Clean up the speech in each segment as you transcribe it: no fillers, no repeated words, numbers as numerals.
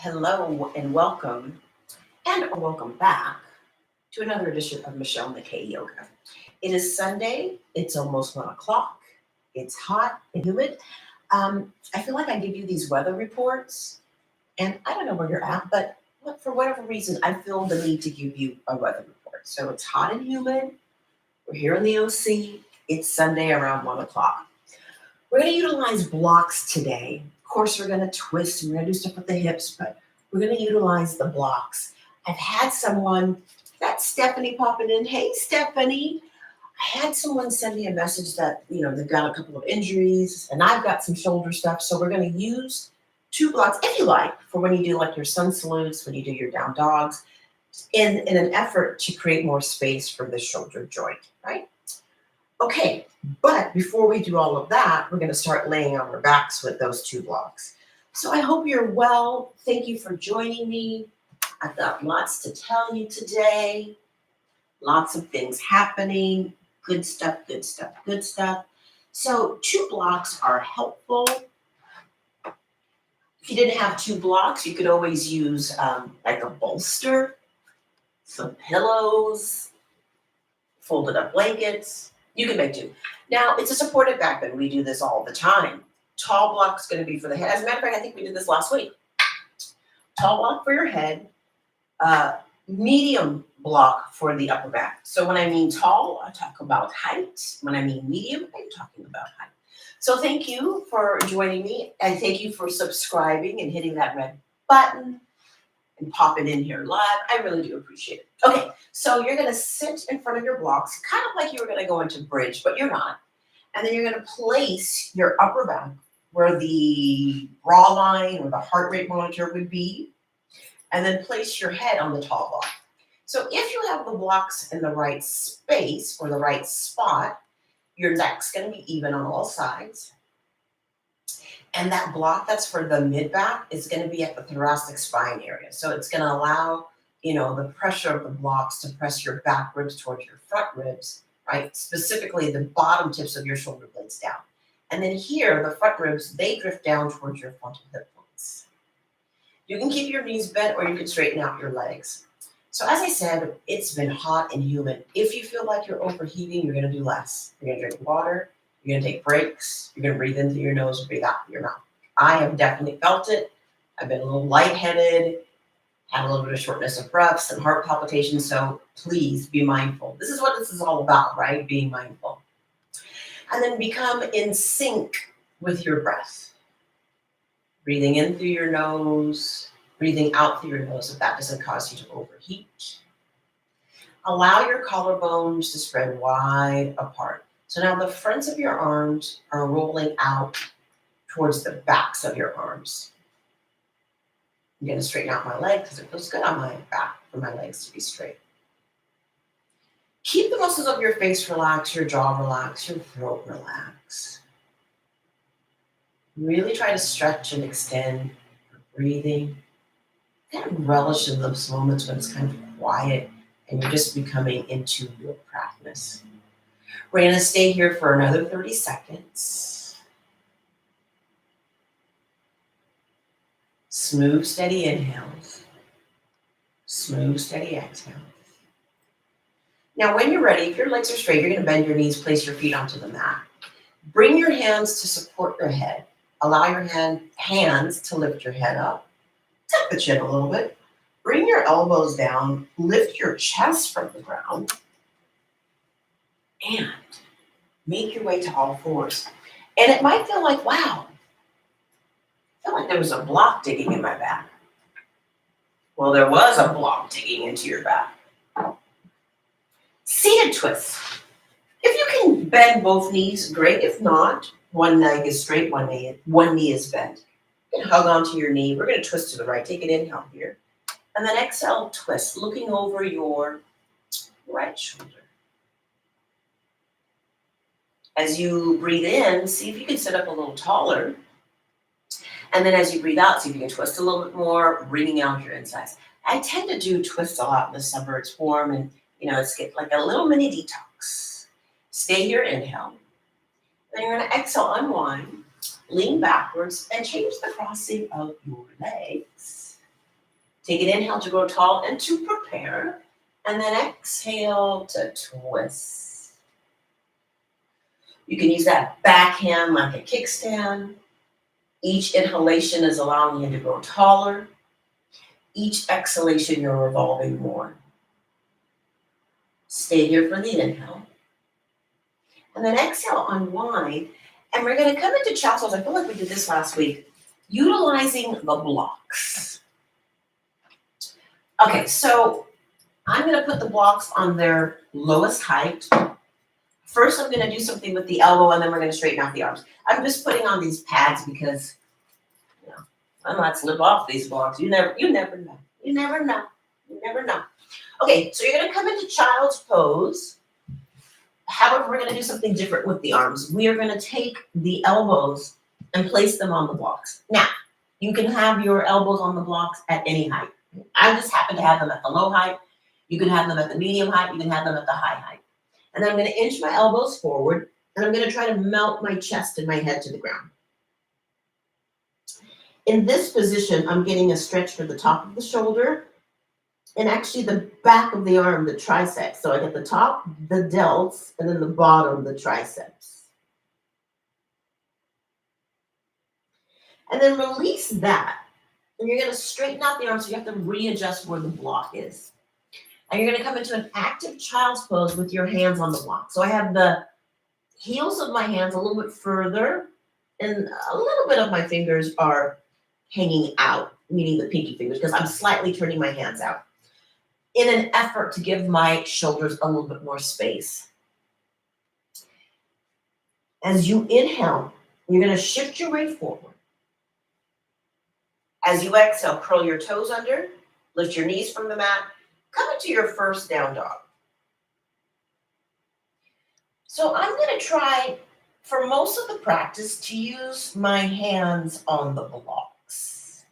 Hello and welcome back to another edition of McKay Yoga. It is Sunday. It's almost 1 o'clock. It's hot and humid. I feel like I give you these weather reports, and I don't know where you're at, but for whatever reason, I feel the need to give you a weather report. So it's hot and humid. We're here in the OC. It's Sunday around 1 o'clock. We're going to utilize blocks today. Of course, we're going to twist and we're going to do stuff with the hips, but we're going to utilize the blocks. I've had someone, that's Stephanie popping in. Hey, Stephanie. I had someone send me a message that, they've got a couple of injuries and I've got some shoulder stuff. So we're going to use 2 blocks, if you like, for when you do like your sun salutes, when you do your down dogs, in an effort to create more space for the shoulder joint, right? Okay, but before we do all of that, we're going to start laying on our backs with those 2 blocks. So I hope you're well. Thank you for joining me. I've got lots to tell you today. Lots of things happening. Good stuff, good stuff, good stuff. So 2 blocks are helpful. If you didn't have 2 blocks, you could always use like a bolster, some pillows, folded up blankets. You can make 2. Now, it's a supported back bend. We do this all the time. Tall block is going to be for the head. As a matter of fact, I think we did this last week. Tall block for your head, medium block for the upper back. So when I mean tall, I talk about height. When I mean medium, I'm talking about height. So thank you for joining me, and thank you for subscribing and hitting that red button and popping in here live. I really do appreciate it. Okay, so you're going to sit in front of your blocks, kind of like you were going to go into bridge, but you're not. And then you're going to place your upper back where the bra line or the heart rate monitor would be, and then place your head on the tall block. So if you have the blocks in the right space or the right spot, your neck's going to be even on all sides. And that block that's for the mid back is going to be at the thoracic spine area. So it's going to allow, the pressure of the blocks to press your back ribs towards your front ribs, right? Specifically the bottom tips of your shoulder blades down. And then here, the front ribs, they drift down towards your frontal hip points. You can keep your knees bent or you can straighten out your legs. So as I said, it's been hot and humid. If you feel like you're overheating, you're going to do less. You're going to drink water. You're going to take breaks. You're going to breathe in through your nose and breathe out through your mouth. I have definitely felt it. I've been a little lightheaded, had a little bit of shortness of breath, some heart palpitations. So please be mindful. This is what this is all about, right? Being mindful. And then become in sync with your breath. Breathing in through your nose, breathing out through your nose if that doesn't cause you to overheat. Allow your collarbones to spread wide apart. So now the fronts of your arms are rolling out towards the backs of your arms. I'm going to straighten out my legs because it feels good on my back for my legs to be straight. Keep the muscles of your face relaxed, your jaw relaxed, your throat relaxed. Really try to stretch and extend your breathing. Kind of relish in those moments when it's kind of quiet and you're just becoming into your practice. We're going to stay here for another 30 seconds. Smooth, steady inhales. Smooth, steady exhales. Now, when you're ready, if your legs are straight, you're going to bend your knees, place your feet onto the mat. Bring your hands to support your head. Allow your hands to lift your head up. Tuck the chin a little bit. Bring your elbows down. Lift your chest from the ground. And make your way to all fours. And it might feel like, wow, I feel like there was a block digging in my back. Well, there was a block digging into your back. Seated twist. If you can bend both knees, great. If not, one leg is straight, one knee is bent. You can hug onto your knee. We're going to twist to the right. Take an inhale here. And then exhale, twist, looking over your right shoulder. As you breathe in, see if you can sit up a little taller. And then as you breathe out, see if you can twist a little bit more, bringing out your insides. I tend to do twists a lot in the summer. It's warm and, it's like a little mini detox. Stay here, inhale. Then you're going to exhale, unwind, lean backwards, and change the crossing of your legs. Take an inhale to grow tall and to prepare. And then exhale to twist. You can use that back hand like a kickstand. Each inhalation is allowing you to grow taller. Each exhalation, you're revolving more. Stay here for the inhale. And then exhale, unwind. And we're going to come into child's pose. I feel like we did this last week. Utilizing the blocks. Okay, so I'm going to put the blocks on their lowest height. First, I'm going to do something with the elbow, and then we're going to straighten out the arms. I'm just putting on these pads because, I might slip off these blocks. You never know. You never know. You never know. Okay, so you're going to come into child's pose. However, we're going to do something different with the arms. We are going to take the elbows and place them on the blocks. Now, you can have your elbows on the blocks at any height. I just happen to have them at the low height. You can have them at the medium height. You can have them at the high height. And then I'm going to inch my elbows forward, and I'm going to try to melt my chest and my head to the ground. In this position, I'm getting a stretch for the top of the shoulder and actually the back of the arm, the triceps. So I get the top, the delts, and then the bottom, the triceps. And then release that. And you're going to straighten out the arm so you have to readjust where the block is. And you're going to come into an active child's pose with your hands on the block. So I have the heels of my hands a little bit further, and a little bit of my fingers are hanging out, meaning the pinky fingers, because I'm slightly turning my hands out in an effort to give my shoulders a little bit more space. As you inhale, you're going to shift your weight forward. As you exhale, curl your toes under, lift your knees from the mat, come into your first down dog. So I'm going to try, for most of the practice, to use my hands on the blocks.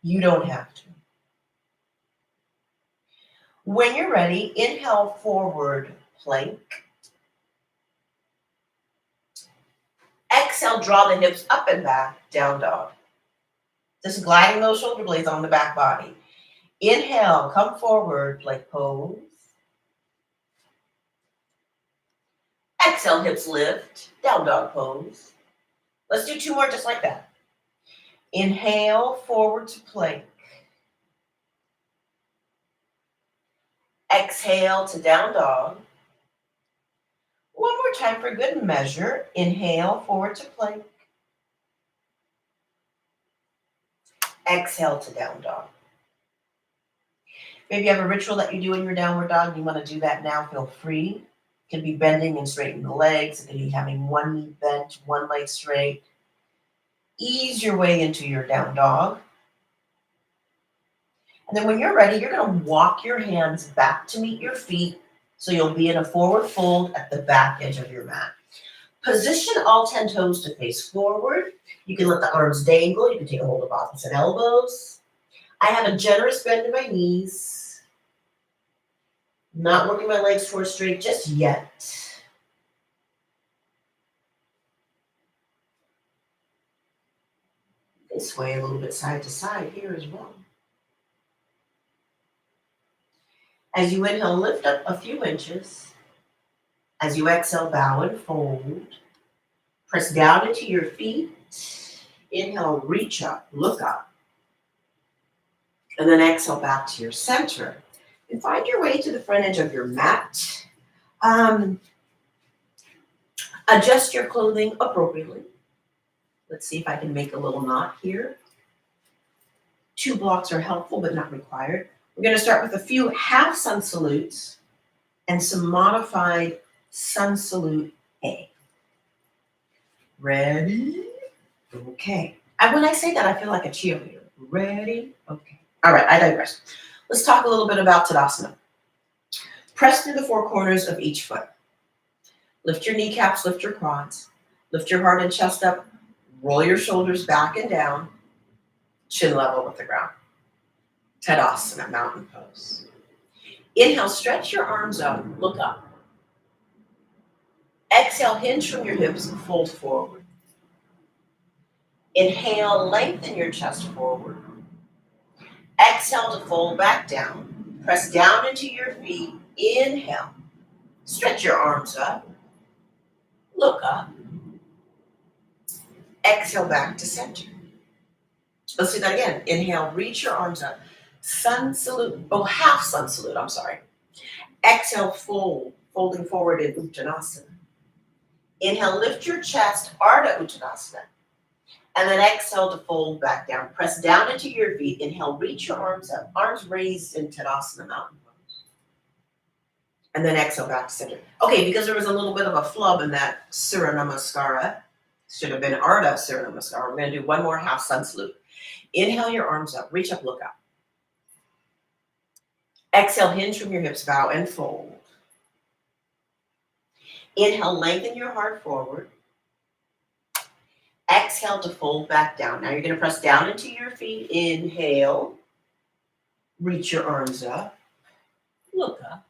You don't have to. When you're ready, inhale, forward plank. Exhale, draw the hips up and back, down dog. Just gliding those shoulder blades on the back body. Inhale, come forward, plank pose. Exhale, hips lift, down dog pose. Let's do two more just like that. Inhale, forward to plank. Exhale to down dog. One more time for good measure. Inhale, forward to plank. Exhale to down dog. Maybe you have a ritual that you do in your downward dog and you want to do that now, feel free. It can be bending and straightening the legs. It can be having one knee bent, one leg straight. Ease your way into your down dog. And then when you're ready, you're going to walk your hands back to meet your feet. So you'll be in a forward fold at the back edge of your mat. Position all 10 toes to face forward. You can let the arms dangle. You can take a hold of opposite elbows. I have a generous bend in my knees. Not working my legs towards straight just yet. They sway a little bit side to side here as well. As you inhale, lift up a few inches. As you exhale, bow and fold. Press down into your feet. Inhale, reach up, look up. And then exhale back to your center. And find your way to the front edge of your mat. Adjust your clothing appropriately. Let's see if I can make a little knot here. 2 blocks are helpful but not required. We're going to start with a few half sun salutes and some modified sun salute A. Ready? Okay. When I say that, I feel like a cheerleader. Ready? Okay. All right, I digress. Let's talk a little bit about Tadasana. Press through the 4 corners of each foot. Lift your kneecaps, lift your quads. Lift your heart and chest up. Roll your shoulders back and down. Chin level with the ground. Tadasana, mountain pose. Inhale, stretch your arms up, look up. Exhale, hinge from your hips, fold forward. Inhale, lengthen your chest forward. Exhale to fold back down. Press down into your feet. Inhale. Stretch your arms up. Look up. Exhale back to center. Let's do that again. Inhale, reach your arms up. Sun salute. Oh, half sun salute. I'm sorry. Exhale, fold. Folding forward in Uttanasana. Inhale, lift your chest. Ardha Uttanasana. And then exhale to fold back down. Press down into your feet. Inhale, reach your arms up. Arms raised in Tadasana Mountain Pose. And then exhale back to center. Okay, because there was a little bit of a flub in that Surya Namaskara. Should have been Ardha Surya Namaskara. We're going to do one more half sun salute. Inhale your arms up. Reach up, look up. Exhale, hinge from your hips, bow and fold. Inhale, lengthen your heart forward. Exhale to fold back down. Now you're going to press down into your feet. Inhale. Reach your arms up. Look up.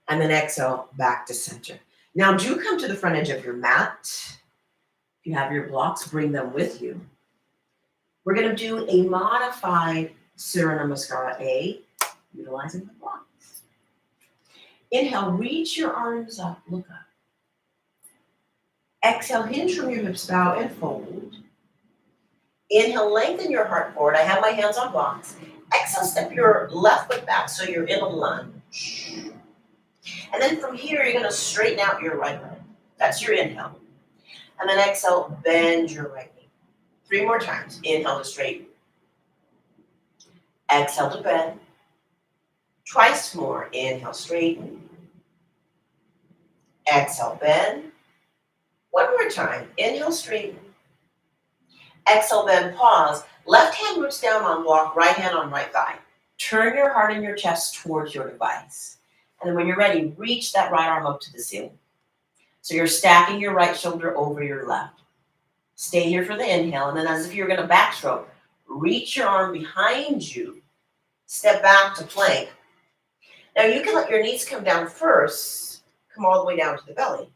And then exhale back to center. Now do come to the front edge of your mat. If you have your blocks, bring them with you. We're going to do a modified Surya Namaskara A, utilizing the blocks. Inhale, reach your arms up. Look up. Exhale, hinge from your hips, bow and fold. Inhale, lengthen your heart forward. I have my hands on blocks. Exhale, step your left foot back so you're in a lunge. And then from here, you're going to straighten out your right leg. That's your inhale. And then exhale, bend your right knee. 3 more times. Inhale to straighten. Exhale to bend. Twice more. Inhale, straighten. Exhale, bend. 1 more time. Inhale, straighten. Exhale, bend, pause. Left hand roots down on block, right hand on right thigh. Turn your heart and your chest towards your device. And then when you're ready, reach that right arm up to the ceiling. So you're stacking your right shoulder over your left. Stay here for the inhale, and then as if you're going to backstroke, reach your arm behind you. Step back to plank. Now you can let your knees come down first. Come all the way down to the belly.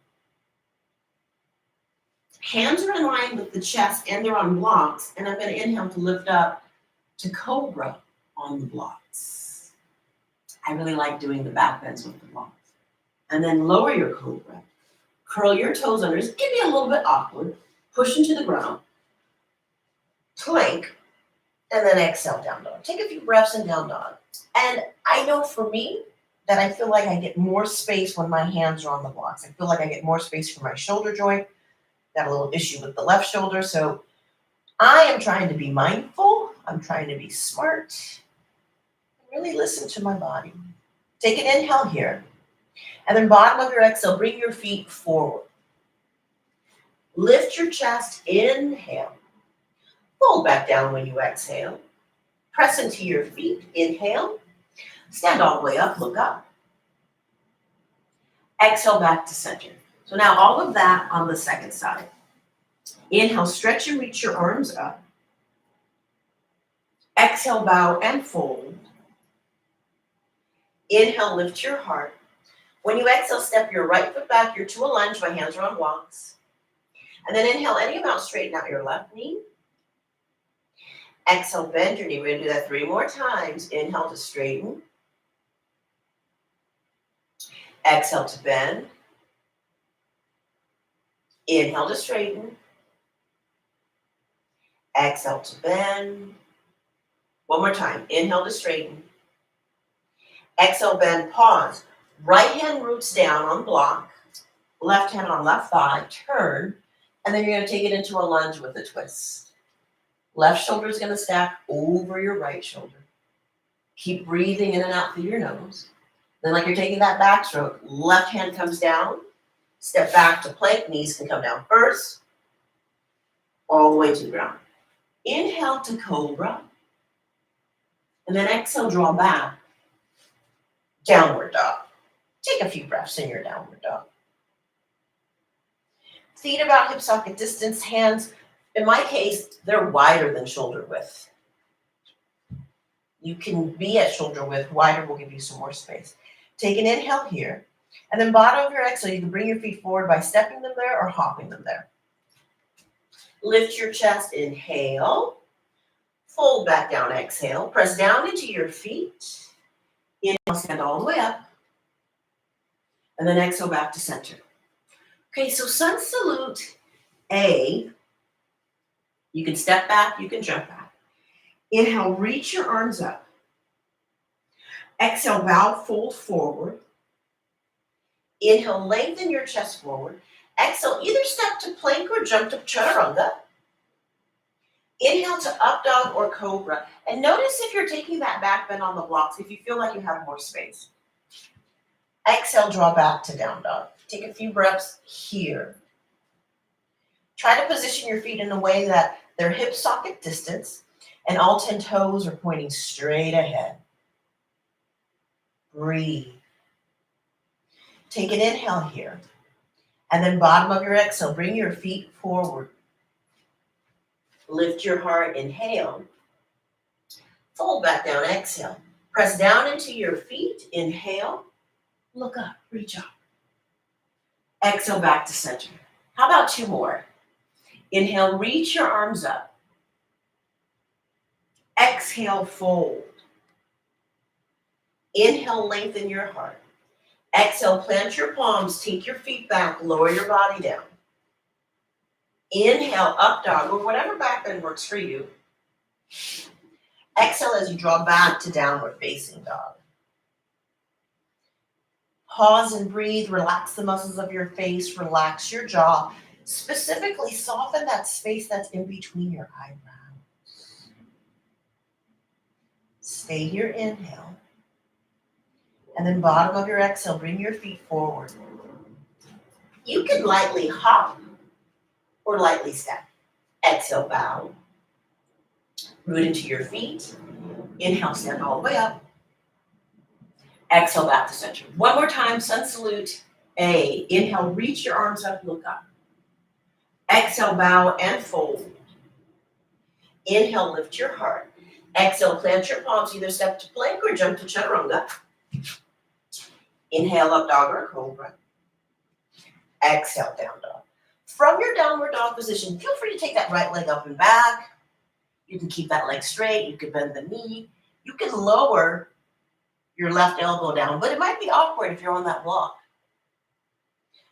Hands are in line with the chest and they're on blocks. And I'm going to inhale to lift up to cobra on the blocks. I really like doing the back bends with the blocks. And then lower your cobra. Curl your toes under. It can be a little bit awkward. Push into the ground. Plank. And then exhale, down dog. Take a few breaths in down dog. And I know for me that I feel like I get more space when my hands are on the blocks. I feel like I get more space for my shoulder joint. Got a little issue with the left shoulder. So I am trying to be mindful. I'm trying to be smart. Really listen to my body. Take an inhale here. And then bottom of your exhale, bring your feet forward. Lift your chest, inhale. Fold back down when you exhale. Press into your feet, inhale. Stand all the way up, look up. Exhale back to center. So now all of that on the second side. Inhale, stretch and reach your arms up. Exhale, bow and fold. Inhale, lift your heart. When you exhale, step your right foot back. You're to a lunge. My hands are on blocks. And then inhale any amount, straighten out your left knee. Exhale, bend your knee. We're going to do that 3 more times. Inhale to straighten. Exhale to bend. Inhale to straighten. Exhale to bend. 1 more time. Inhale to straighten. Exhale, bend, pause. Right hand roots down on block. Left hand on left thigh. Turn. And then you're going to take it into a lunge with a twist. Left shoulder is going to stack over your right shoulder. Keep breathing in and out through your nose. Then like you're taking that backstroke, left hand comes down. Step back to plank. Knees can come down first. All the way to the ground. Inhale to cobra. And then exhale, draw back. Downward dog. Take a few breaths in your downward dog. Feet about hip socket distance, hands, in my case, they're wider than shoulder width. You can be at shoulder width, wider will give you some more space. Take an inhale here, and then bottom of your exhale, you can bring your feet forward by stepping them there or hopping them there. Lift your chest, inhale. Fold back down, exhale. Press down into your feet. Inhale, stand all the way up. And then exhale back to center. Okay, so sun salute A. You can step back, you can jump back. Inhale, reach your arms up. Exhale, bow, fold forward. Inhale, lengthen your chest forward. Exhale, either step to plank or jump to chaturanga. Inhale to up dog or cobra. And notice if you're taking that back bend on the blocks, if you feel like you have more space. Exhale, draw back to down dog. Take a few breaths here. Try to position your feet in a way that they're hip socket distance and all 10 toes are pointing straight ahead. Breathe. Take an inhale here. And then bottom of your exhale, bring your feet forward. Lift your heart, inhale. Fold back down, exhale. Press down into your feet, inhale. Look up, reach up. Exhale back to center. How about two more? Inhale, reach your arms up. Exhale, fold. Inhale, lengthen your heart. Exhale, plant your palms, take your feet back, lower your body down. Inhale, up dog, or whatever back bend works for you. Exhale as you draw back to downward facing dog. Pause and breathe, relax the muscles of your face, relax your jaw. Specifically, soften that space that's in between your eyebrows. Stay here, inhale. And then bottom of your exhale, bring your feet forward. You can lightly hop or lightly step. Exhale, bow. Root into your feet. Inhale, stand all the way up. Exhale, back to center. One more time, sun salute A. Inhale, reach your arms up, look up. Exhale, bow and fold. Inhale, lift your heart. Exhale, plant your palms, either step to plank or jump to chaturanga. Inhale, up dog or cobra. Exhale, down dog. From your downward dog position, feel free to take that right leg up and back. You can keep that leg straight. You can bend the knee. You can lower your left elbow down, but it might be awkward if you're on that block.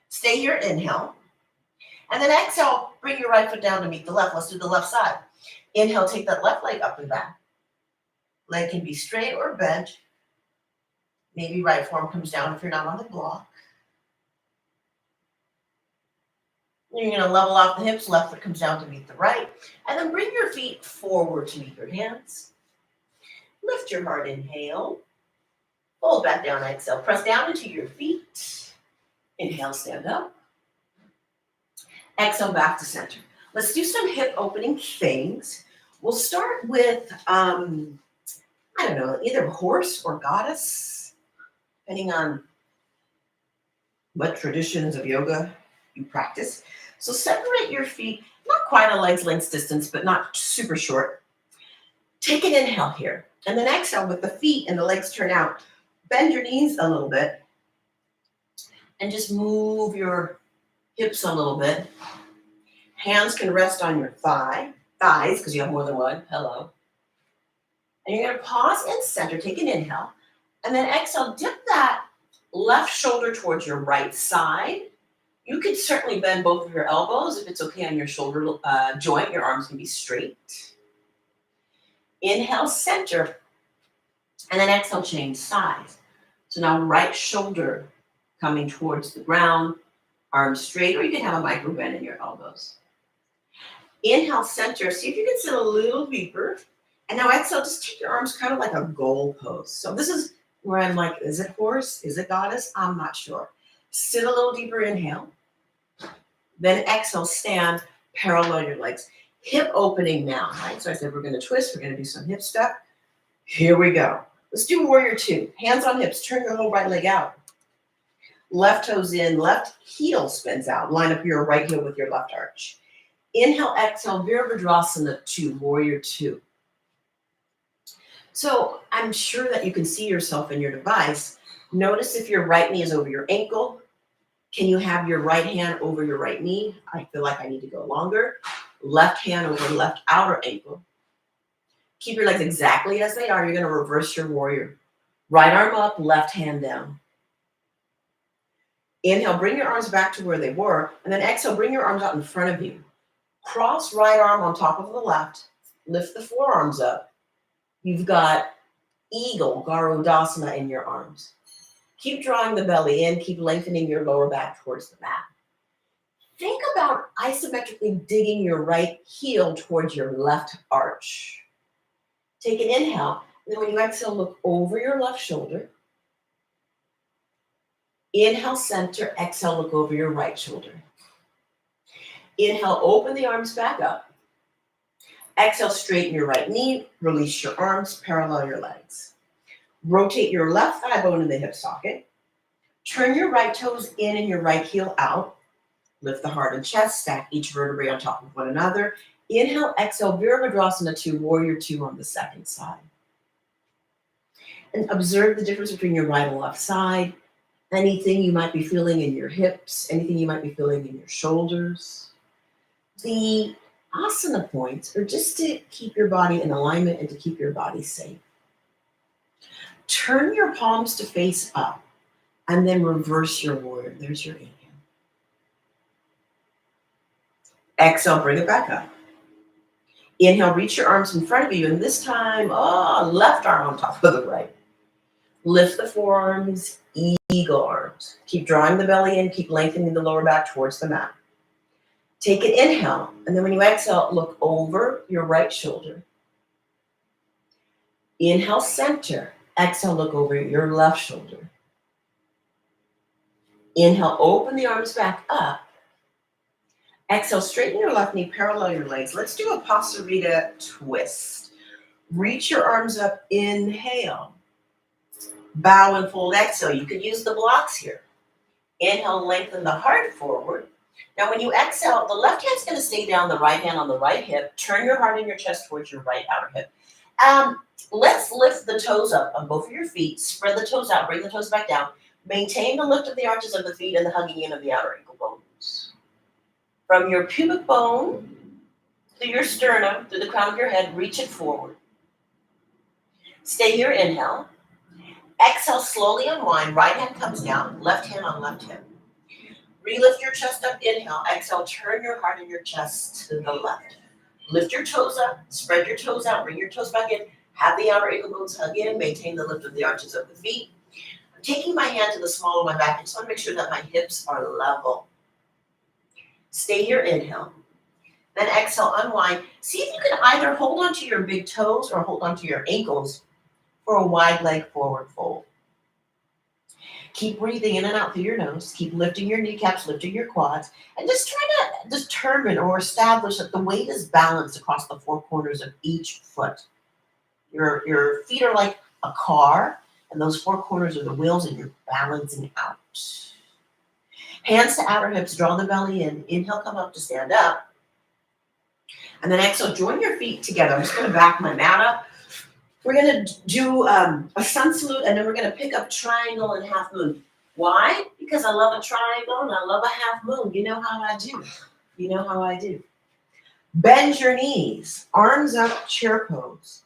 Stay here, inhale. And then exhale, bring your right foot down to meet the left. Let's do the left side. Inhale, take that left leg up and back. Leg can be straight or bent. Maybe right forearm comes down if you're not on the block. You're going to level off the hips, left foot comes down to meet the right. And then bring your feet forward to meet your hands. Lift your heart, inhale. Fold back down, exhale. Press down into your feet. Inhale, stand up. Exhale, back to center. Let's do some hip opening things. We'll start with, I don't know, either horse or goddess, depending on what traditions of yoga you practice. So separate your feet, not quite a leg's length distance, but not super short. Take an inhale here, and then exhale with the feet and the legs turn out. Bend your knees a little bit, and just move your hips a little bit. Hands can rest on your thighs, because you have more than one. Hello. And you're going to pause and center, take an inhale, and then exhale, dip that left shoulder towards your right side. You could certainly bend both of your elbows if it's okay on your shoulder joint. Your arms can be straight. Inhale, center, and then exhale, change sides. So now right shoulder coming towards the ground, arms straight, or you can have a micro bend in your elbows. Inhale, center. See if you can sit a little deeper. And now exhale, just take your arms kind of like a goal pose. So this is where I'm like, is it horse? Is it goddess? I'm not sure. Sit a little deeper, inhale. Then exhale, stand, parallel your legs. Hip opening now, right? So I said we're going to twist. We're going to do some hip step. Here we go. Let's do warrior two. Hands on hips. Turn your whole right leg out. Left toes in. Left heel spins out. Line up your right heel with your left arch. Inhale, exhale, Virabhadrasana 2, warrior 2. So I'm sure that you can see yourself in your device. Notice if your right knee is over your ankle. Can you have your right hand over your right knee? I feel like I need to go longer. Left hand over left outer ankle. Keep your legs exactly as they are. You're going to reverse your warrior. Right arm up, left hand down. Inhale, bring your arms back to where they were, and then exhale, bring your arms out in front of you. Cross right arm on top of the left. Lift the forearms up. You've got Eagle, Garudasana in your arms. Keep drawing the belly in. Keep lengthening your lower back towards the mat. Think about isometrically digging your right heel towards your left arch. Take an inhale. And then when you exhale, look over your left shoulder. Inhale, center. Exhale, look over your right shoulder. Inhale, open the arms back up. Exhale, straighten your right knee. Release your arms, parallel your legs. Rotate your left thigh bone in the hip socket. Turn your right toes in and your right heel out. Lift the heart and chest. Stack each vertebrae on top of one another. Inhale, exhale, Virabhadrasana 2, Warrior 2 on the second side. And observe the difference between your right and left side. Anything you might be feeling in your hips, anything you might be feeling in your shoulders. The asana points are just to keep your body in alignment and to keep your body safe. Turn your palms to face up and then reverse your warrior. There's your inhale. Exhale, bring it back up. Inhale, reach your arms in front of you, and this time, left arm on top of the right. Lift the forearms, eagle arms. Keep drawing the belly in, keep lengthening the lower back towards the mat. Take an inhale, and then when you exhale, look over your right shoulder. Inhale, center. Exhale, look over your left shoulder. Inhale, open the arms back up. Exhale, straighten your left knee, parallel your legs. Let's do a Pasarita twist. Reach your arms up, inhale. Bow and fold, exhale. You could use the blocks here. Inhale, lengthen the heart forward. Now when you exhale, the left hand's going to stay down, the right hand on the right hip. Turn your heart and your chest towards your right outer hip. Let's lift the toes up on both of your feet. Spread the toes out, bring the toes back down. Maintain the lift of the arches of the feet and the hugging in of the outer ankle bones. From your pubic bone to your sternum, through the crown of your head, reach it forward. Stay here, inhale. Exhale, slowly unwind. Right hand comes down, left hand on left hip. Relift your chest up, inhale. Exhale, turn your heart and your chest to the left. Lift your toes up, spread your toes out, bring your toes back in. Have the outer ankle bones hug in, maintain the lift of the arches of the feet. I'm taking my hand to the small of my back. I just want to make sure that my hips are level. Stay here, inhale. Then exhale, unwind. See if you can either hold onto your big toes or hold onto your ankles for a wide leg forward fold. Keep breathing in and out through your nose. Keep lifting your kneecaps, lifting your quads, and just try to determine or establish that the weight is balanced across the four corners of each foot. Your feet are like a car, and those four corners are the wheels, and you're balancing out. Hands to outer hips, draw the belly in. Inhale, come up to stand up. And then exhale, join your feet together. I'm just going to back my mat up. We're going to do a sun salute, and then we're going to pick up triangle and half moon. Why? Because I love a triangle and I love a half moon. You know how I do. You know how I do. Bend your knees. Arms up, chair pose.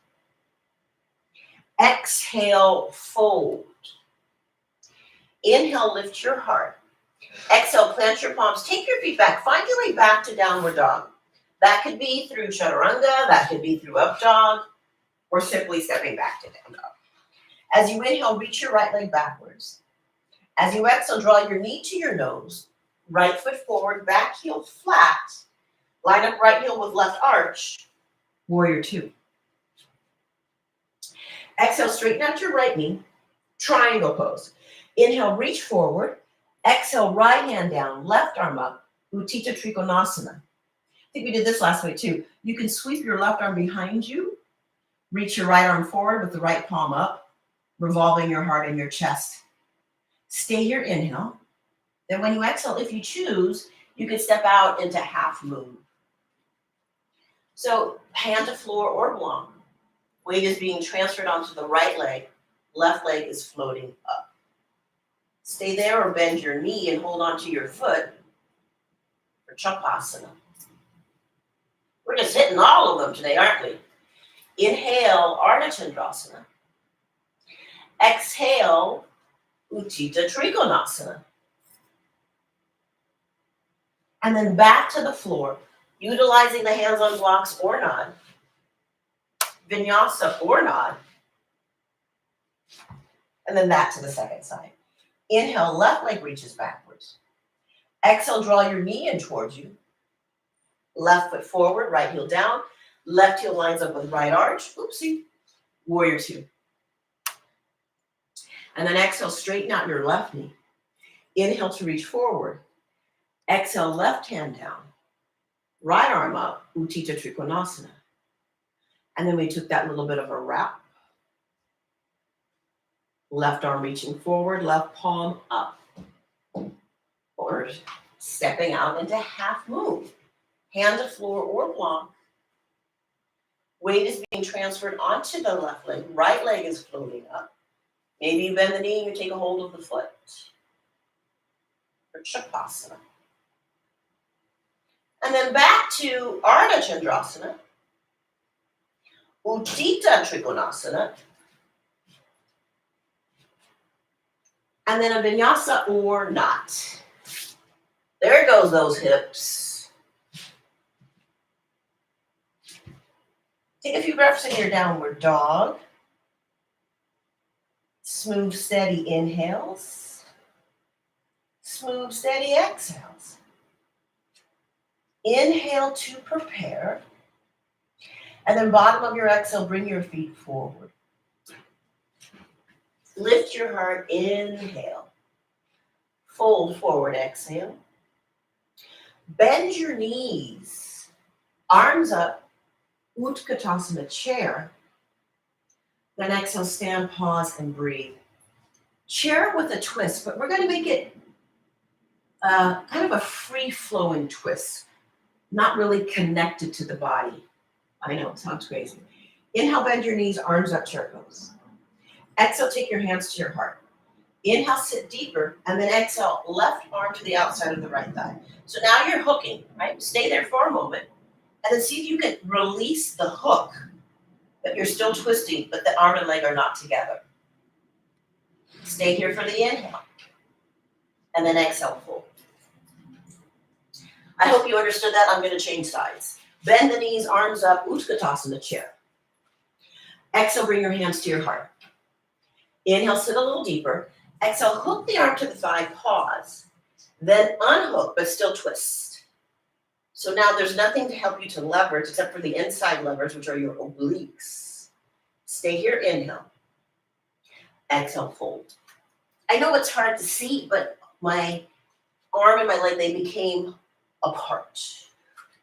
Exhale, fold. Inhale, lift your heart. Exhale, plant your palms. Take your feet back. Find your way back to downward dog. That could be through chaturanga. That could be through up dog. Or simply stepping back to down dog. As you inhale, reach your right leg backwards. As you exhale, draw your knee to your nose. Right foot forward, back heel flat. Line up right heel with left arch. Warrior 2. Exhale, straighten out your right knee. Triangle pose. Inhale, reach forward. Exhale, right hand down, left arm up. Utthita Trikonasana. I think we did this last week too. You can sweep your left arm behind you. Reach your right arm forward with the right palm up, revolving your heart and your chest. Stay here, inhale. Then when you exhale, if you choose, you can step out into half moon. So hand to floor or blanc. Weight is being transferred onto the right leg. Left leg is floating up. Stay there or bend your knee and hold onto your foot for Chapasana. We're just hitting all of them today, aren't we? Inhale, Ardha Chandrasana. Exhale, Utthita Trikonasana. And then back to the floor, utilizing the hands on blocks or not. Vinyasa or not. And then back to the second side. Inhale, left leg reaches backwards. Exhale, draw your knee in towards you. Left foot forward, right heel down. Left heel lines up with right arch. Oopsie. Warrior two. And then exhale, straighten out your left knee. Inhale to reach forward. Exhale, left hand down. Right arm up, Utthita Trikonasana. And then we took that little bit of a wrap. Left arm reaching forward, left palm up. Or stepping out into half move. Hand to floor or block. Weight is being transferred onto the left leg. Right leg is floating up. Maybe you bend the knee and you take a hold of the foot. Or Chakasana. And then back to Ardha Chandrasana. Utthita Trikonasana. And then a vinyasa or not. There goes those hips. Take a few breaths in your downward dog. Smooth, steady inhales. Smooth, steady exhales. Inhale to prepare. And then bottom of your exhale, bring your feet forward. Lift your heart, inhale. Fold forward, exhale. Bend your knees. Arms up, Utkatasana chair. Then exhale, stand, pause, and breathe. Chair with a twist, but we're going to make it kind of a free-flowing twist. Not really connected to the body. I know, it sounds crazy. Inhale, bend your knees, arms up, chair pose. Exhale, take your hands to your heart. Inhale, sit deeper, and then exhale, left arm to the outside of the right thigh. So now you're hooking, right? Stay there for a moment, and then see if you can release the hook, but you're still twisting, but the arm and leg are not together. Stay here for the inhale, and then exhale, fold. I hope you understood that. I'm going to change sides. Bend the knees, arms up, Utkatasana chair. Exhale, bring your hands to your heart. Inhale, sit a little deeper. Exhale, hook the arm to the thigh, pause. Then unhook, but still twist. So now there's nothing to help you to leverage except for the inside levers, which are your obliques. Stay here, inhale. Exhale, fold. I know it's hard to see, but my arm and my leg, they became apart.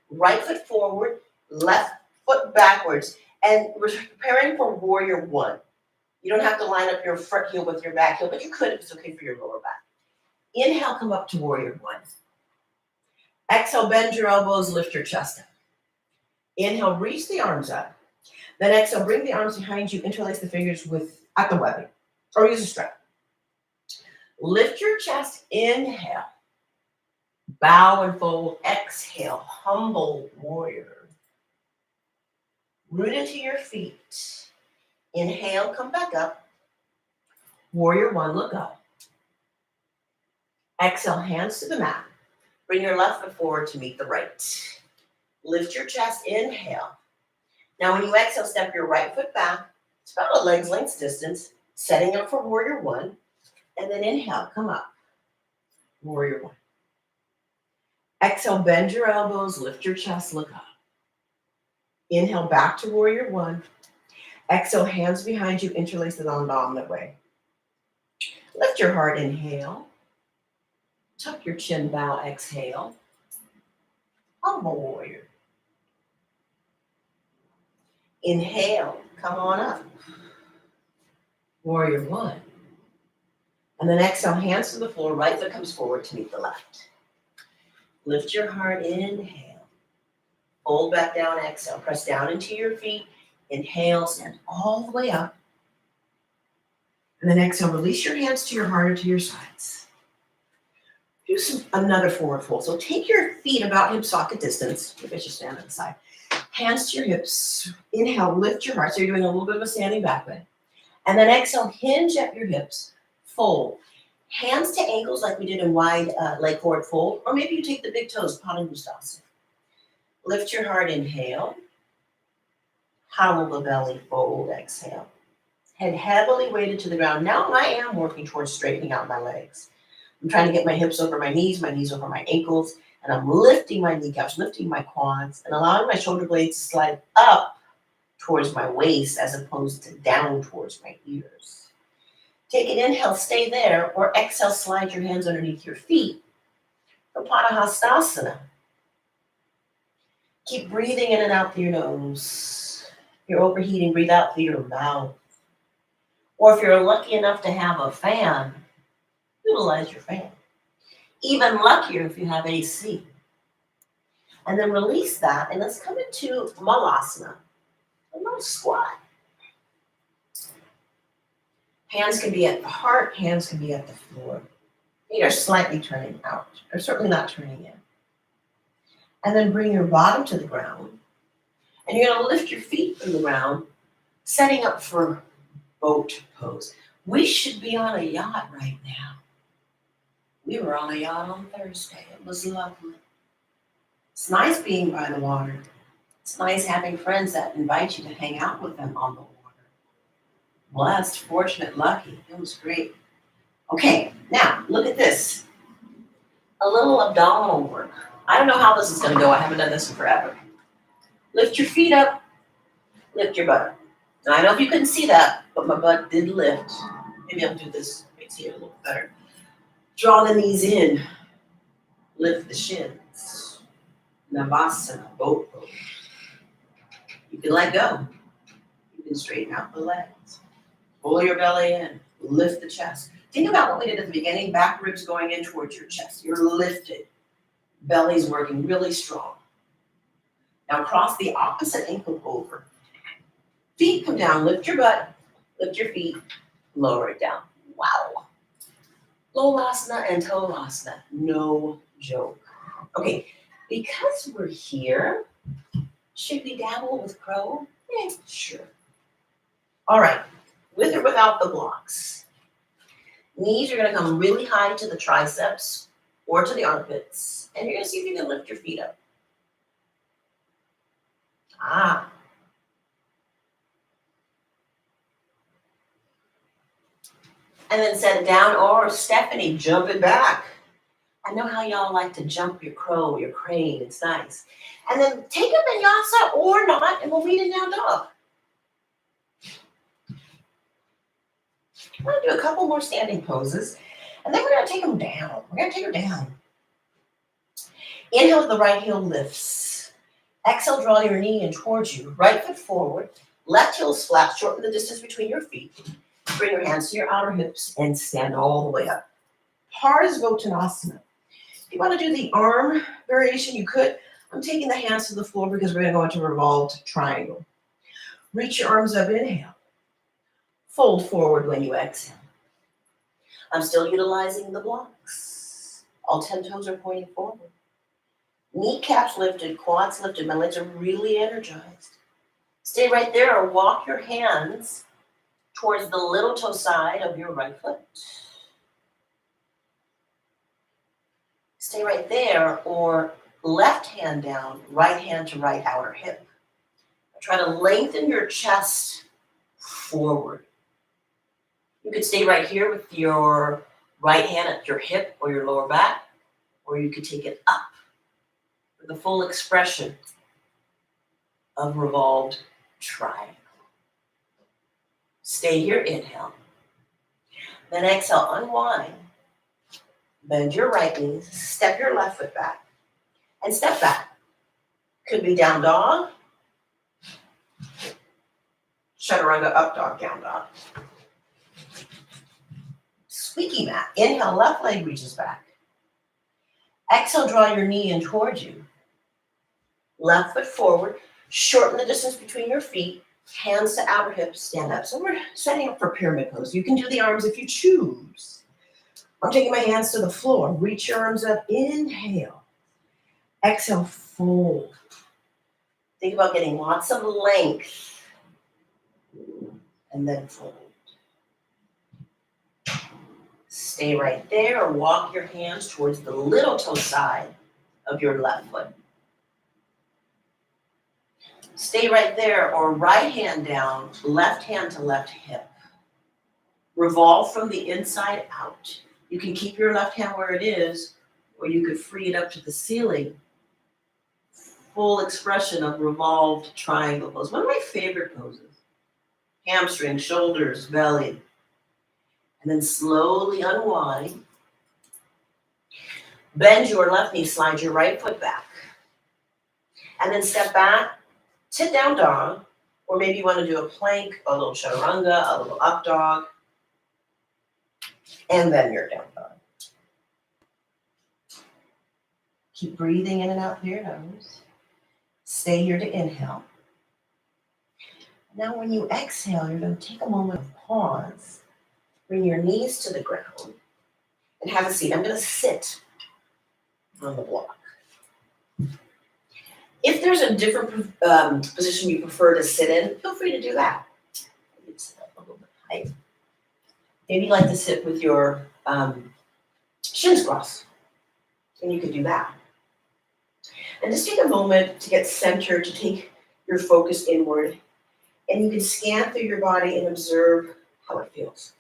Right foot forward, left foot backwards. And we're preparing for warrior one. You don't have to line up your front heel with your back heel, but you could if it's okay for your lower back. Inhale, come up to warrior one. Exhale, bend your elbows, lift your chest up. Inhale, reach the arms up. Then exhale, bring the arms behind you, interlace the fingers at the webbing, or use a strap. Lift your chest, inhale. Bow and fold, exhale, humble warrior. Root into your feet. Inhale, come back up. Warrior one, look up. Exhale, hands to the mat. Bring your left foot forward to meet the right. Lift your chest, inhale. Now when you exhale, step your right foot back. It's about a leg's length distance, setting up for warrior one. And then inhale, come up. Warrior one. Exhale, bend your elbows, lift your chest, look up. Inhale, back to warrior one. Exhale, hands behind you, interlace it on the dominant way. Lift your heart, inhale. Tuck your chin, bow, exhale. Humble warrior. Inhale, come on up. Warrior one. And then exhale, hands to the floor, right foot comes forward to meet the left. Lift your heart, inhale. Fold back down, exhale. Press down into your feet. Inhale, stand all the way up. And then exhale, release your hands to your heart or to your sides. Do another forward fold. So take your feet about hip socket distance. Maybe I should stand on the side. Hands to your hips. Inhale, lift your heart. So you're doing a little bit of a standing back bend. And then exhale, hinge at your hips. Fold. Hands to ankles like we did in wide leg forward fold. Or maybe you take the big toes, Padangusthasana. Lift your heart, inhale. Hollow the belly, fold, exhale. Head heavily weighted to the ground. Now I am working towards straightening out my legs. I'm trying to get my hips over my knees over my ankles, and I'm lifting my kneecaps, lifting my quads, and allowing my shoulder blades to slide up towards my waist as opposed to down towards my ears. Take an inhale, stay there, or exhale, slide your hands underneath your feet for Padahastasana. Keep breathing in and out through your nose. If you're overheating, breathe out through your mouth. Or if you're lucky enough to have a fan, utilize your fan. Even luckier if you have AC. And then release that, and let's come into Malasana, a little squat. Hands can be at the heart, hands can be at the floor. Feet are slightly turning out, or certainly not turning in. And then bring your bottom to the ground, and you're gonna lift your feet from the ground, setting up for boat pose. We should be on a yacht right now. We were on a yacht on Thursday. It was lovely. It's nice being by the water. It's nice having friends that invite you to hang out with them on the water. Blessed, fortunate, lucky. It was great. Okay, now look at this. A little abdominal work. I don't know how this is going to go. I haven't done this in forever. Lift your feet up. Lift your butt. Now, I know if you couldn't see that, but my butt did lift. Maybe I'll do this right here a little better. Draw the knees in. Lift the shins. Navasana, boat pose. You can let go. You can straighten out the legs. Pull your belly in. Lift the chest. Think about what we did at the beginning. Back ribs going in towards your chest. You're lifted. Belly's working really strong. Now cross the opposite ankle over. Feet come down. Lift your butt. Lift your feet. Lower it down. Wow. Lolasana and Tolasana. No joke. Okay, because we're here, should we dabble with crow? Sure. All right, with or without the blocks. Knees are gonna come really high to the triceps or to the armpits, and you're gonna see if you can lift your feet up. And then set it down, or Stephanie, jump it back. I know how y'all like to jump your crow, your crane, it's nice. And then take a vinyasa or not, and we'll meet in down dog. I'm gonna do a couple more standing poses, and then we're gonna take them down. We're gonna take her down. Inhale, the right heel lifts. Exhale, draw your knee in towards you. Right foot forward, left heel is flat, shorten the distance between your feet. Bring your hands to your outer hips and stand all the way up. Parsvottanasana. If you want to do the arm variation, you could. I'm taking the hands to the floor because we're going to go into revolved triangle. Reach your arms up, inhale. Fold forward when you exhale. I'm still utilizing the blocks. All 10 toes are pointing forward. Kneecaps lifted, quads lifted. My legs are really energized. Stay right there or walk your hands towards the little toe side of your right foot. Stay right there, or left hand down, right hand to right outer hip. Try to lengthen your chest forward. You could stay right here with your right hand at your hip or your lower back, or you could take it up for the full expression of revolved triangle. Stay here, inhale. Then exhale, unwind. Bend your right knee, step your left foot back, and step back. Could be down dog, chaturanga, up dog, down dog. Squeaky mat. Inhale, left leg reaches back. Exhale, draw your knee in towards you. Left foot forward, shorten the distance between your feet, hands to outer hips, stand up. So we're setting up for pyramid pose. You can do the arms if you choose. I'm taking my hands to the floor. Reach your arms up, inhale. Exhale, fold. Think about getting lots of length and then fold. Stay right there or walk your hands towards the little toe side of your left foot. Stay right there or right hand down, left hand to left hip. Revolve from the inside out. You can keep your left hand where it is, or you could free it up to the ceiling. Full expression of revolved triangle pose. One of my favorite poses. Hamstring, shoulders, belly. And then slowly unwind. Bend your left knee, slide your right foot back. And then step back, sit down dog, or maybe you want to do a plank, a little chaturanga, a little up dog, and then your down dog. Keep breathing in and out through your nose. Stay here to inhale. Now when you exhale, you're going to take a moment of pause. Bring your knees to the ground and have a seat. I'm going to sit on the block. If there's a different position you prefer to sit in, feel free to do that. Maybe sit up a little bit high. Maybe you like to sit with your shins crossed, and you could do that. And just take a moment to get centered, to take your focus inward, and you can scan through your body and observe how it feels.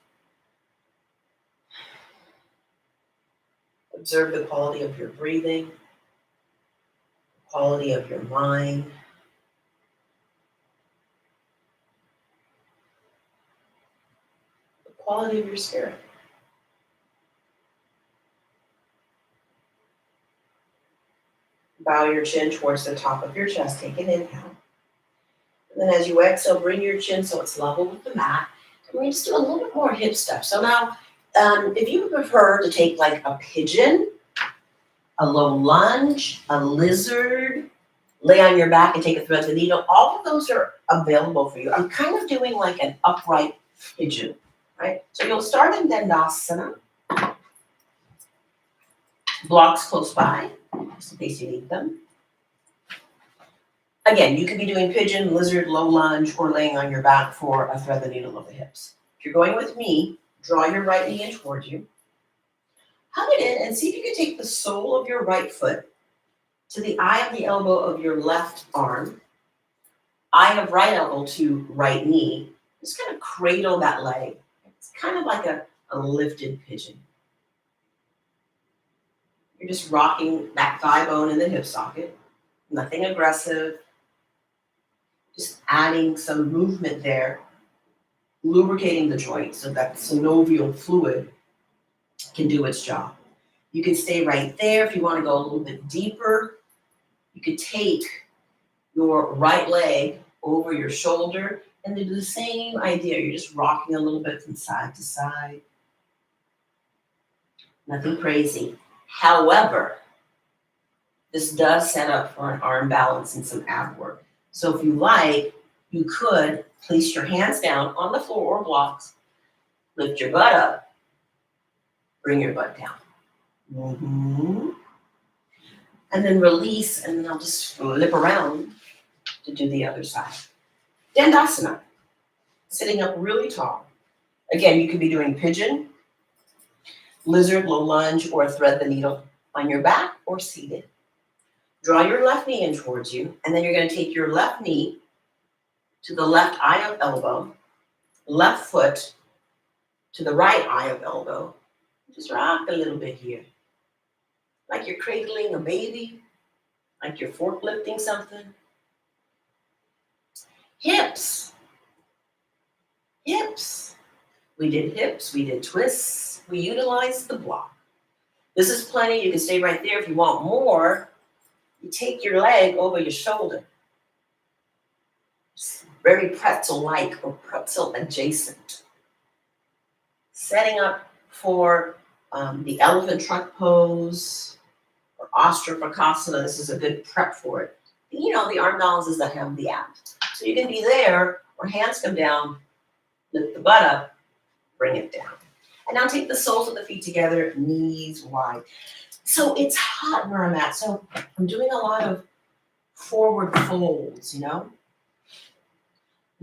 Observe the quality of your breathing, the quality of your mind, the quality of your spirit. Bow your chin towards the top of your chest. Take an inhale. And then as you exhale, bring your chin so it's level with the mat. And we're going to just do a little bit more hip stuff. So now, if you prefer to take like a pigeon, a low lunge, a lizard, lay on your back and take a thread to the needle, all of those are available for you. I'm kind of doing like an upright pigeon, right? So you'll start in Dandasana. Blocks close by, just in case you need them. Again, you could be doing pigeon, lizard, low lunge, or laying on your back for a thread the needle of the hips. If you're going with me, draw your right knee in towards you. Hug it in and see if you can take the sole of your right foot to the eye of the elbow of your left arm, eye of right elbow to right knee. Just kind of cradle that leg. It's kind of like a lifted pigeon. You're just rocking that thigh bone in the hip socket. Nothing aggressive. Just adding some movement there, lubricating the joint so that synovial fluid can do its job. You can stay right there. If you want to go a little bit deeper, you could take your right leg over your shoulder and do the same idea. You're just rocking a little bit from side to side. Nothing crazy. However, this does set up for an arm balance and some ab work. So if you like, you could place your hands down on the floor or blocks, lift your butt up, bring your butt down. And then release, and then I'll just flip around to do the other side. Dandasana, sitting up really tall. Again, you could be doing pigeon, lizard, low lunge, or thread the needle on your back or seated. Draw your left knee in towards you, and then you're going to take your left knee to the left eye of elbow, left foot to the right eye of elbow. Just rock a little bit here. Like you're cradling a baby, like you're forklifting something. Hips. Hips. We did hips, we did twists, we utilized the block. This is plenty. You can stay right there. If you want more, you take your leg over your shoulder. It's very pretzel-like or pretzel adjacent. Setting up for the elephant trunk pose or Ostrapakasana. This is a good prep for it. You know, the arm balances that have the abs. So you can be there, or hands come down, lift the butt up, bring it down. And now take the soles of the feet together, knees wide. So it's hot where I'm at. So I'm doing a lot of forward folds, Not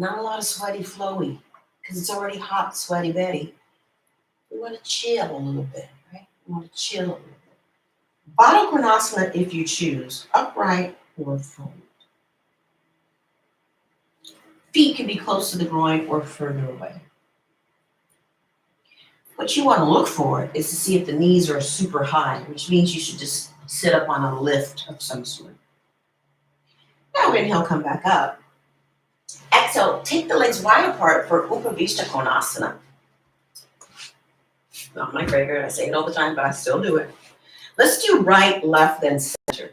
a lot of sweaty flowy, because it's already hot, sweaty Betty. We want to chill a little bit, right? We want to chill a little bit. Baddha Konasana, if you choose, upright or fold. Feet can be close to the groin or further away. What you want to look for is to see if the knees are super high, which means you should just sit up on a lift of some sort. Now inhale, come back up. Exhale, take the legs wide apart for Upavishta Konasana. Not my favorite, I say it all the time, but I still do it. Let's do right, left, then center.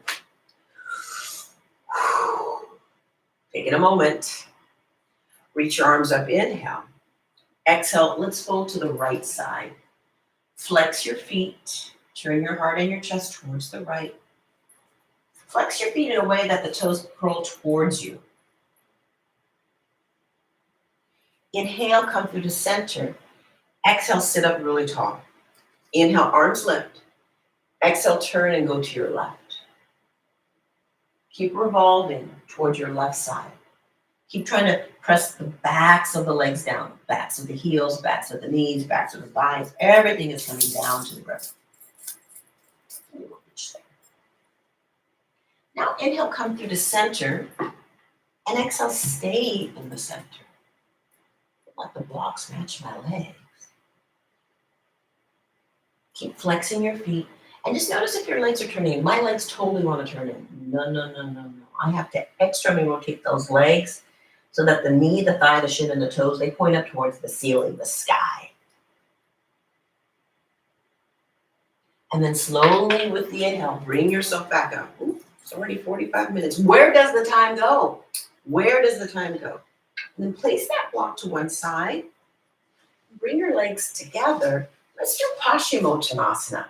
Taking a moment. Reach your arms up, inhale. Exhale, let's fold to the right side. Flex your feet. Turn your heart and your chest towards the right. Flex your feet in a way that the toes curl towards you. Inhale, come through the center. Exhale, sit up really tall. Inhale, arms lift. Exhale, turn and go to your left. Keep revolving towards your left side. Keep trying to press the backs of the legs down, backs of the heels, backs of the knees, backs of the thighs. Everything is coming down to the ground. Now inhale, come through the center, and exhale, stay in the center. Let the blocks match my legs. Keep flexing your feet, and just notice if your legs are turning in. My legs totally want to turn in. No. I have to externally rotate those legs so that the knee, the thigh, the shin, and the toes, they point up towards the ceiling, the sky. And then slowly with the inhale, bring yourself back up. Ooh, it's already 45 minutes. Where does the time go? Where does the time go? And then place that block to one side. Bring your legs together. Let's do Paschimottanasana.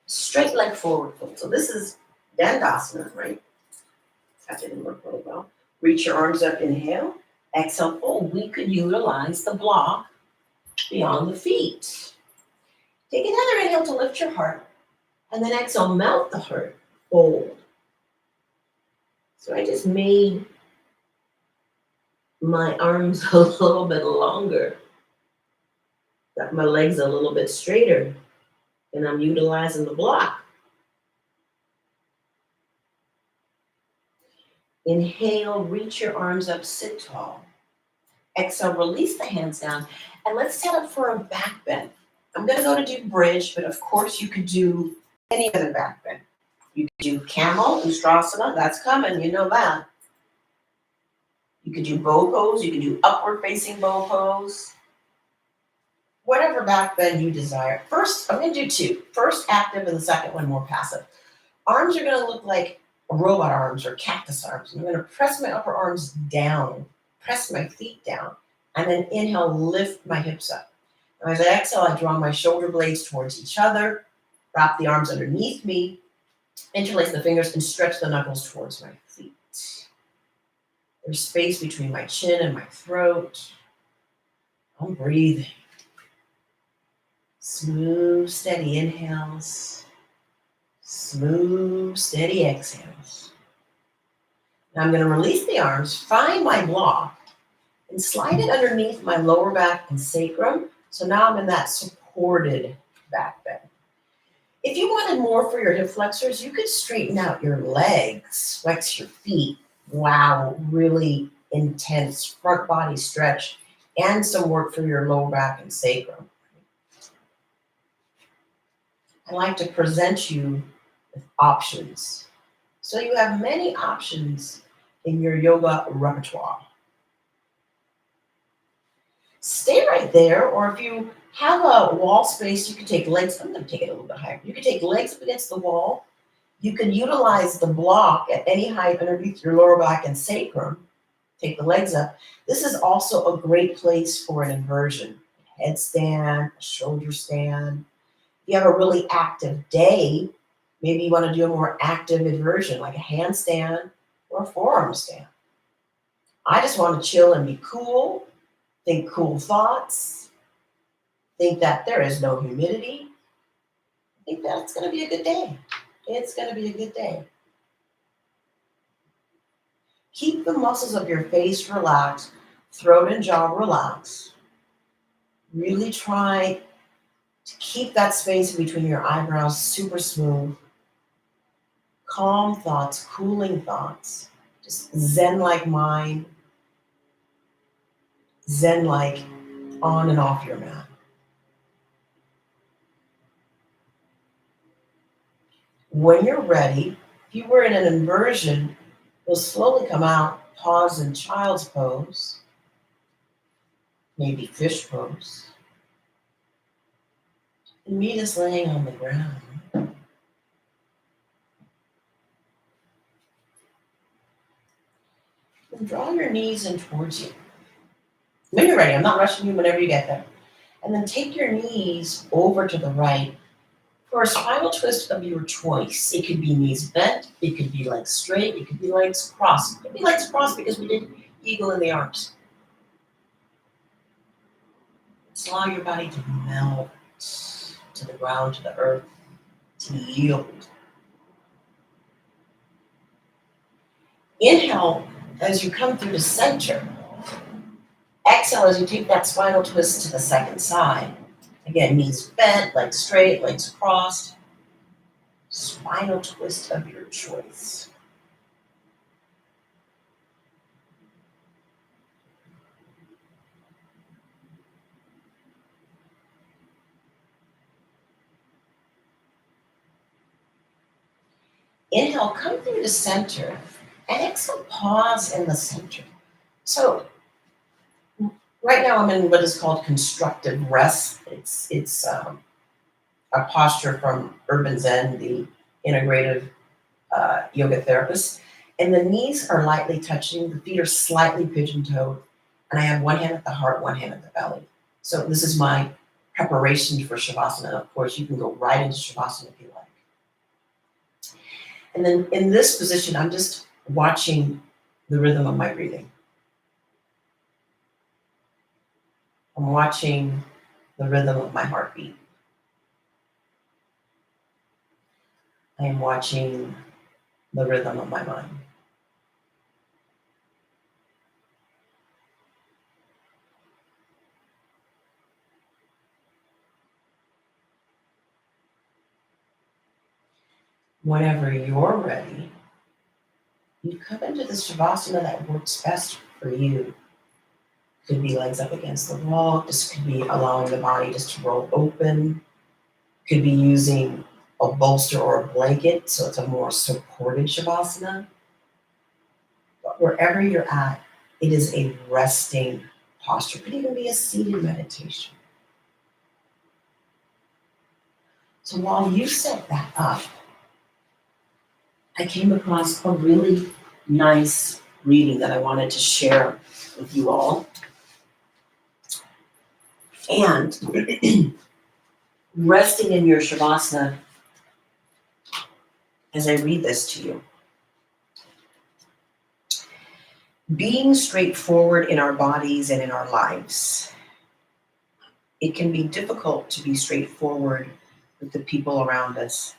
Straight leg forward fold. So this is Dandasana, right? That didn't work really well. Reach your arms up, inhale. Exhale, fold. We could utilize the block beyond the feet. Take another inhale to lift your heart. And then exhale, melt the heart. Fold. So I just made my arms a little bit longer. Got my legs a little bit straighter. And I'm utilizing the block. Inhale, reach your arms up, sit tall. Exhale, release the hands down. And let's set up for a back bend. I'm going to go to do bridge, but of course you could do any other back bend. You could do camel, Ustrasana, that's coming, you know that. You could do bow pose, you could do upward facing bow pose. Whatever back bend you desire. First, I'm going to do two. First active and the second one more passive. Arms are going to look like robot arms or cactus arms. I'm going to press my upper arms down, press my feet down, and then inhale, lift my hips up. And as I exhale, I draw my shoulder blades towards each other, wrap the arms underneath me, interlace the fingers, and stretch the knuckles towards my feet. There's space between my chin and my throat. I'm breathing. Smooth, steady inhales. Smooth, steady exhales. Now I'm going to release the arms, find my block, and slide it underneath my lower back and sacrum. So now I'm in that supported back bend. If you wanted more for your hip flexors, you could straighten out your legs, flex your feet. Wow, really intense front body stretch and some work for your lower back and sacrum. I like to present you with options. So you have many options in your yoga repertoire. Stay right there, or if you have a wall space, you can take legs. I'm going to take it a little bit higher. You can take legs up against the wall. You can utilize the block at any height underneath your lower back and sacrum. Take the legs up. This is also a great place for an inversion. A headstand, a shoulder stand. If you have a really active day, maybe you want to do a more active inversion, like a handstand or a forearm stand. I just want to chill and be cool, think cool thoughts, think that there is no humidity. I think that's going to be a good day. It's going to be a good day. Keep the muscles of your face relaxed, throat and jaw relaxed. Really try to keep that space between your eyebrows super smooth. Calm thoughts, cooling thoughts, just Zen-like mind, Zen-like on and off your mat. When you're ready, if you were in an inversion, you'll slowly come out, pause in child's pose, maybe fish pose, and meet us laying on the ground. And draw your knees in towards you. When you're ready, I'm not rushing you whenever you get there. And then take your knees over to the right for a spinal twist of your choice. It could be knees bent, it could be legs straight, it could be legs crossed. It could be legs crossed because we did eagle in the arms. Just allow your body to melt to the ground, to the earth, to yield. Inhale as you come through the center. Exhale as you take that spinal twist to the second side. Again, knees bent, legs straight, legs crossed. Spinal twist of your choice. Inhale, come through the center, and exhale, pause in the center. So right now I'm in what is called constructive rest. It's a posture from Urban Zen, the integrative yoga therapist. And the knees are lightly touching, the feet are slightly pigeon-toed, and I have one hand at the heart, one hand at the belly. So this is my preparation for Shavasana. Of course, you can go right into Shavasana if you like. And then in this position, I'm just watching the rhythm of my breathing. I'm watching the rhythm of my heartbeat. I am watching the rhythm of my mind. Whenever you're ready, you come into the Shavasana that works best for you. Could be legs up against the wall. This could be allowing the body just to roll open. Could be using a bolster or a blanket, so it's a more supported Shavasana. But wherever you're at, it is a resting posture. It could even be a seated meditation. So while you set that up, I came across a really nice reading that I wanted to share with you all. And resting in your Shavasana, as I read this to you. Being straightforward in our bodies and in our lives. It can be difficult to be straightforward with the people around us.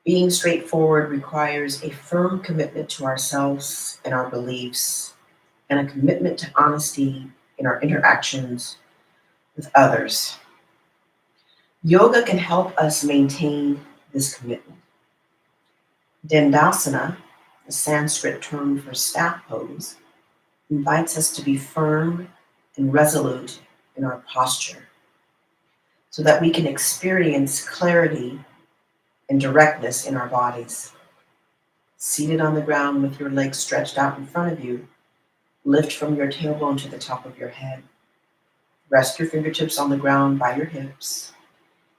Being straightforward requires a firm commitment to ourselves and our beliefs, and a commitment to honesty in our interactions with others. Yoga can help us maintain this commitment. Dandasana, the Sanskrit term for staff pose, invites us to be firm and resolute in our posture so that we can experience clarity and directness in our bodies. Seated on the ground with your legs stretched out in front of you, lift from your tailbone to the top of your head. Rest your fingertips on the ground by your hips.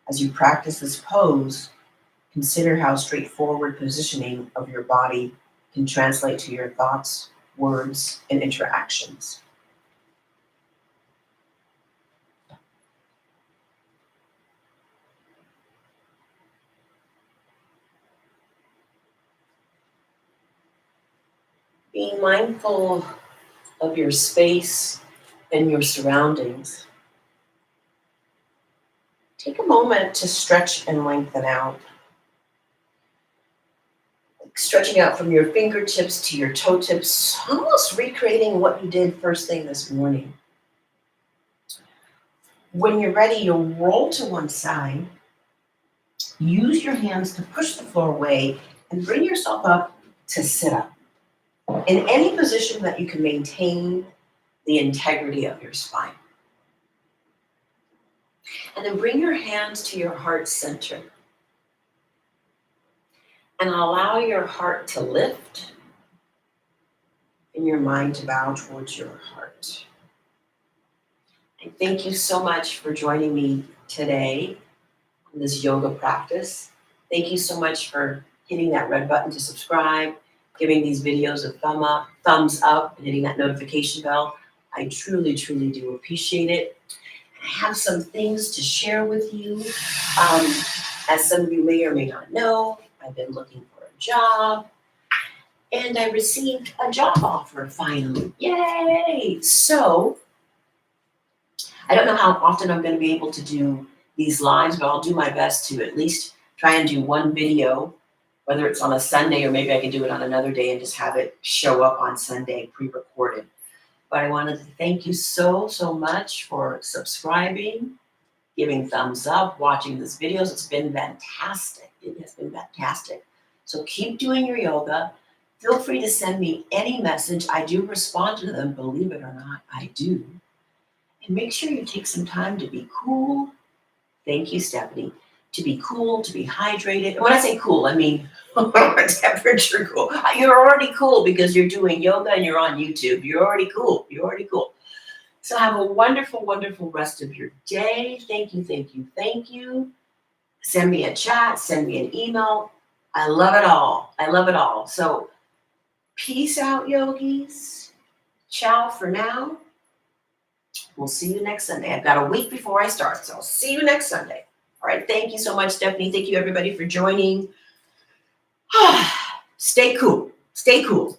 As you practice this pose, consider how straightforward positioning of your body can translate to your thoughts, words, and interactions. Being mindful of your space and your surroundings, take a moment to stretch and lengthen out. Stretching out from your fingertips to your toe tips, almost recreating what you did first thing this morning. When you're ready, you'll roll to one side. Use your hands to push the floor away and bring yourself up to sit up. In any position that you can maintain the integrity of your spine. And then bring your hands to your heart center. And allow your heart to lift and your mind to bow towards your heart. And thank you so much for joining me today in this yoga practice. Thank you so much for hitting that red button to subscribe, giving these videos a thumbs up, and hitting that notification bell. I truly, truly do appreciate it. I have some things to share with you. As some of you may or may not know, I've been looking for a job, and I received a job offer finally. Yay! So, I don't know how often I'm going to be able to do these lives, but I'll do my best to at least try and do one video, whether it's on a Sunday or maybe I can do it on another day and just have it show up on Sunday pre-recorded. But I wanted to thank you so, so much for subscribing, giving thumbs up, watching these videos. It's been fantastic. It has been fantastic. So keep doing your yoga. Feel free to send me any message. I do respond to them, believe it or not, I do. And make sure you take some time to be cool. Thank you, Stephanie. To be cool, to be hydrated. And when I say cool, I mean temperature cool. You're already cool because you're doing yoga and you're on YouTube. You're already cool. You're already cool. So have a wonderful, wonderful rest of your day. Thank you, thank you, thank you. Send me a chat, send me an email. I love it all. I love it all. So peace out, yogis. Ciao for now. We'll see you next Sunday. I've got a week before I start, so I'll see you next Sunday. All right. Thank you so much, Stephanie. Thank you, everybody, for joining. Stay cool. Stay cool.